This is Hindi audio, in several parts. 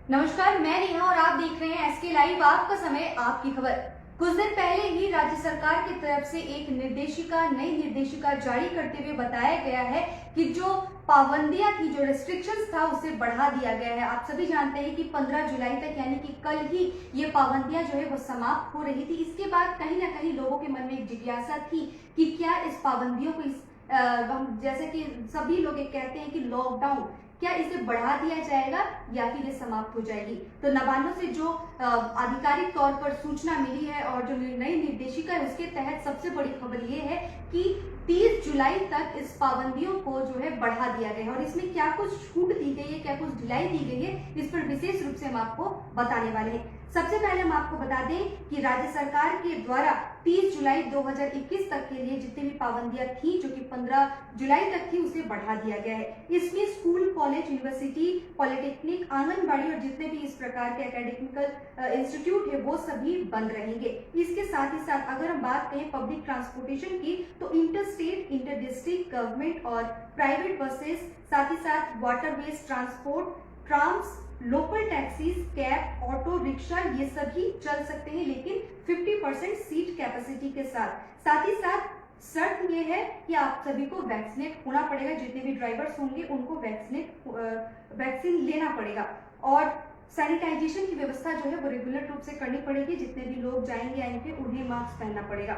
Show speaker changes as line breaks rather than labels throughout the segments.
नमस्कार, मैं नेहा और आप देख रहे हैं एसके लाइव। आपका समय, आपकी खबर। कुछ दिन पहले ही राज्य सरकार की तरफ से एक नई निर्देशिका जारी करते हुए बताया गया है कि जो पाबंदियां थी, जो रेस्ट्रिक्शंस था, उसे बढ़ा दिया गया है। आप सभी जानते हैं कि 15 जुलाई तक यानी कि कल ही ये पाबंदियां जो है वो समाप्त हो रही थी। इसके बाद कहीं ना कहीं लोगों के मन में एक जिज्ञासा थी कि क्या इस पाबंदियों को हम जैसे कि सभी लोग एक कहते हैं कि लॉकडाउन, क्या इसे बढ़ा दिया जाएगा या फिर ये समाप्त हो जाएगी। तो नबार्ड से जो आधिकारिक तौर पर सूचना मिली है और जो नई निर्देशिका है उसके तहत सबसे बड़ी खबर ये है कि 30 जुलाई तक इस पाबंदियों को जो है बढ़ा दिया गया है। और इसमें क्या कुछ छूट दी गई है, क्या कुछ ढिलाई दी गई है, इस पर विशेष रूप से हम आपको बताने वाले हैं। सबसे पहले हम आपको बता दें कि राज्य सरकार के द्वारा 30 जुलाई 2021 तक के लिए जितनी भी पाबंदियां थी, जो कि 15 जुलाई तक थी, उसे बढ़ा दिया गया है। इसमें school, college, university, polytechnic, anganwadi और जितने भी इस प्रकार के एकेडमिकल इंस्टीट्यूट है वो सभी बंद रहेंगे। इसके साथ ही साथ अगर हम बात करें पब्लिक ट्रांसपोर्टेशन की, तो inter state, inter district, government और प्राइवेट बसेस, साथ ही साथ waterways transport, trams, local taxis, cab, auto rickshaw, ये सभी चल सकते हैं, लेकिन 50% सीट कैपेसिटी के साथ। साथ ही साथ शर्त यह है कि आप सभी को वैक्सीनेट होना पड़ेगा। जितने भी ड्राइवर्स होंगे उनको वैक्सीन लेना पड़ेगा और सैनिटाइजेशन की व्यवस्था जो है वो रेगुलर रूप से करनी पड़ेगी। जितने भी लोग जाएंगे आएंगे उन्हें मास्क पहनना पड़ेगा।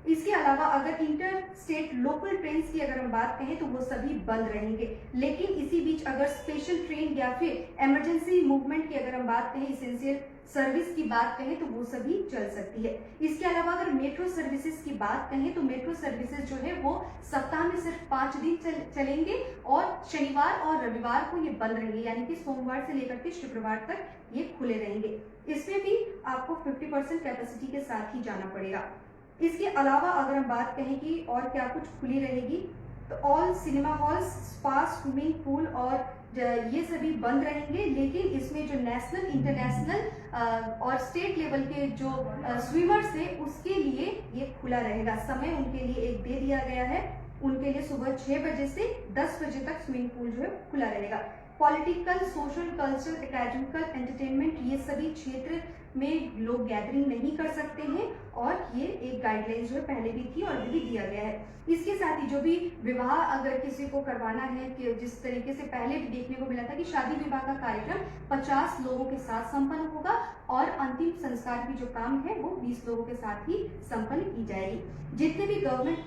इसके अलावा अगर इंटर स्टेट लोकल ट्रेन की अगर हम बात कहें तो वो सभी बंद रहेंगे, लेकिन इसी बीच अगर स्पेशल ट्रेन या फिर इमरजेंसी मूवमेंट की अगर हम बात कहें, इसेंशियल सर्विस की बात कहें, तो वो सभी चल सकती है। इसके अलावा अगर मेट्रो सर्विसेज की बात कहें तो मेट्रो सर्विसेज जो है वो सप्ताह में सिर्फ 5 दिन चलेंगे और शनिवार और रविवार को ये बंद रहेंगे, यानी कि सोमवार से लेकर के शुक्रवार तक ये खुले रहेंगे। इसमें भी आपको 50% कैपेसिटी के साथ ही जाना पड़ेगा। इसके अलावा अगर हम बात कहें कि और क्या कुछ खुली रहेगी, तो all cinema halls, spa, swimming pool और ये सभी बंद रहेंगे, लेकिन इसमें जो नेशनल, इंटरनेशनल और स्टेट लेवल के जो स्विमर्स है उसके लिए ये खुला रहेगा। समय उनके लिए एक दे दिया गया है, उनके लिए सुबह 6 बजे से 10 बजे तक स्विमिंग पूल जो है खुला रहेगा। Political, social, cultural, academical, entertainment, ये सभी क्षेत्र में लोग गैदरिंग नहीं कर सकते हैं और ये एक गाइडलाइन जो है पहले भी थी और भी दिया गया है। इसके साथ ही जो भी विवाह अगर किसी को करवाना है, कि जिस तरीके से पहले भी देखने को मिला था कि शादी विवाह का कार्यक्रम 50 लोगों के साथ संपन्न होगा और अंतिम संस्कार की जो काम है वो 20 लोगों के साथ ही संपन्न की जाएगी। जितने भी गवर्नमेंट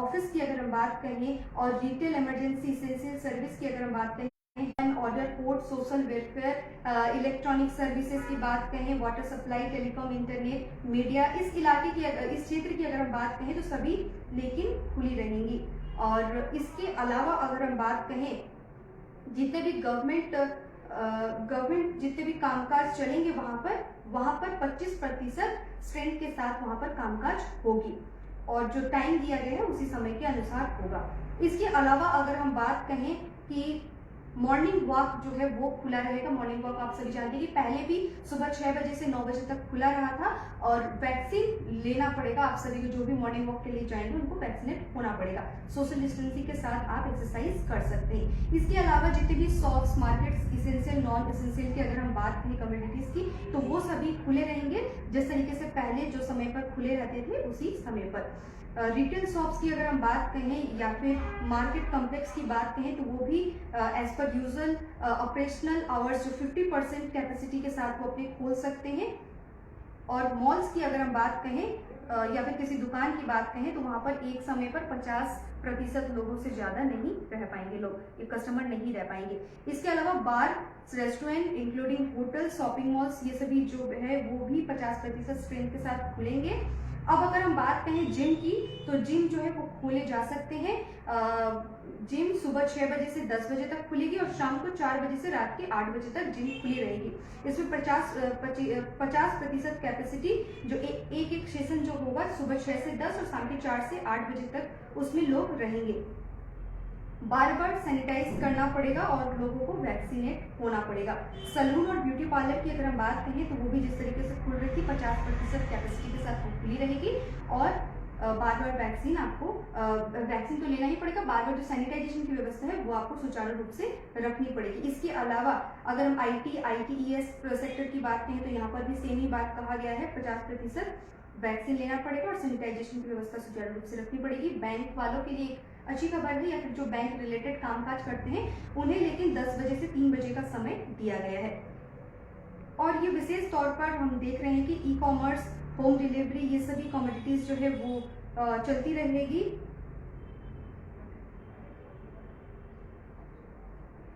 ऑफिस की अगर हम बात करें और रिटेल, इमरजेंसी, इसेंशियल सर्विस की अगर हम बात करें, order, court, social welfare, electronic services की बात कहें, water supply, telecom, internet, media, इस इलाके की, इस क्षेत्र की अगर हम बात कहें तो सभी लेकिन खुली रहेंगी। और इसके अलावा अगर हम बात कहें जितने भी गवर्नमेंट जितने भी कामकाज चलेंगे वहां पर 25% स्ट्रेंथ के साथ वहां पर कामकाज होगी और जो टाइम दिया गया है उसी समय के अनुसार होगा। इसके अलावा अगर हम बात कहें कि मॉर्निंग वॉक जो है वो खुला रहेगा। मॉर्निंग वॉक आप सभी जानते हैं कि पहले भी सुबह 6 बजे से 9 बजे तक खुला रहा था और वैक्सीन लेना पड़ेगा। आप सभी को जो भी मॉर्निंग वॉक के लिए जाएंगे उनको वैक्सीनेट होना पड़ेगा। सोशल डिस्टेंसिंग के साथ आप एक्सरसाइज कर सकते हैं। इसके अलावा जितने भी shops, markets, essential, non essential की अगर हम बात करें कम्युनिटीज की, तो वो सभी खुले रहेंगे जिस तरीके से पहले जो समय पर खुले रहते थे उसी समय पर। रिटेल शॉप्स की अगर हम बात कहें या फिर मार्केट कॉम्प्लेक्स की बात कहें तो वो भी as per usual operational hours जो 50% कैपेसिटी के साथ वो अपने खोल सकते हैं। और मॉल्स की अगर हम बात कहें या फिर किसी दुकान की बात कहें तो वहां पर एक समय पर 50% लोगों से ज्यादा नहीं रह पाएंगे, लोग एक कस्टमर नहीं रह पाएंगे। इसके अलावा bar, restaurant including hotel, shopping malls, ये सभी जो है वो भी 50% स्ट्रेंथ के साथ खुलेंगे। अब अगर हम बात कहें जिम की, तो जिम जो है वो खोले जा सकते हैं। जिम सुबह 6 बजे से 10 बजे तक खुलेगी और शाम को 4 बजे से रात के 8 बजे तक जिम खुली रहेगी। इसमें 50% कैपेसिटी जो एक सेशन जो होगा सुबह 6 से 10 और शाम के 4 से 8 बजे तक उसमें लोग रहेंगे। बार बार सैनिटाइज करना पड़ेगा और लोगों को वैक्सीनेट होना पड़ेगा। सैलून और ब्यूटी पार्लर की अगर हम बात करें तो वो भी जिस तरीके से खुल रही थी 50% कैपेसिटी के साथ खुली रहेगी और बार बार वैक्सीन आपको वैक्सीन तो लेना ही पड़ेगा, बार बार जो सैनिटाइजेशन की व्यवस्था है वो आपको सुचारू रूप से रखनी पड़ेगी। इसके अलावा अगर हम ITES सेक्टर की बात करें तो यहाँ पर भी सेम ही बात कहा गया है, 50% वैक्सीन लेना पड़ेगा और सैनिटाइजेशन की व्यवस्था सुचारू रूप से रखनी पड़ेगी। बैंक वालों के लिए एक अच्छी खबर है, या फिर जो बैंक रिलेटेड कामकाज करते हैं उन्हें लेकिन 10 बजे से 3 बजे का समय दिया गया है। और ये विशेष तौर पर हम देख रहे हैं कि ई-कॉमर्स, होम डिलीवरी, ये सभी कमोडिटीज जो है वो चलती रहेगी।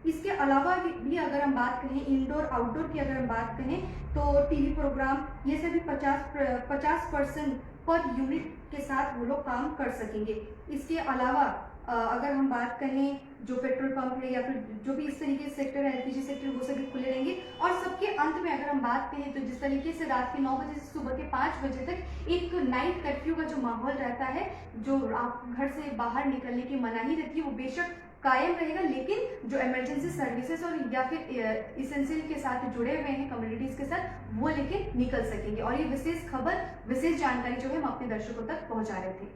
इसके अलावा भी अगर हम बात करें इंडोर आउटडोर की, अगर हम बात करें तो टीवी प्रोग्राम ये सभी 50% पर यूनिट के साथ वो लोग काम कर सकेंगे। इसके अलावा अगर हम बात करें जो पेट्रोल पंप है या फिर जो भी इस तरीके से सेक्टर है, LPG सेक्टर, वो सभी खुले रहेंगे। और सबके अंत में अगर हम बात करें तो जिस तरीके से रात के 9 बजे से सुबह के 5 बजे तक एक नाइट कर्फ्यू का जो माहौल रहता है, जो आप घर से बाहर निकलने की मनाही रहती है, वो बेशक कायम रहेगा, लेकिन जो इमरजेंसी सर्विसेज और या फिर इसेंशियल के साथ जुड़े हुए हैं कम्युनिटीज के साथ, वो लेके निकल सकेंगे। और ये विशेष खबर, विशेष जानकारी जो है हम अपने दर्शकों तक पहुंचा रहे थे।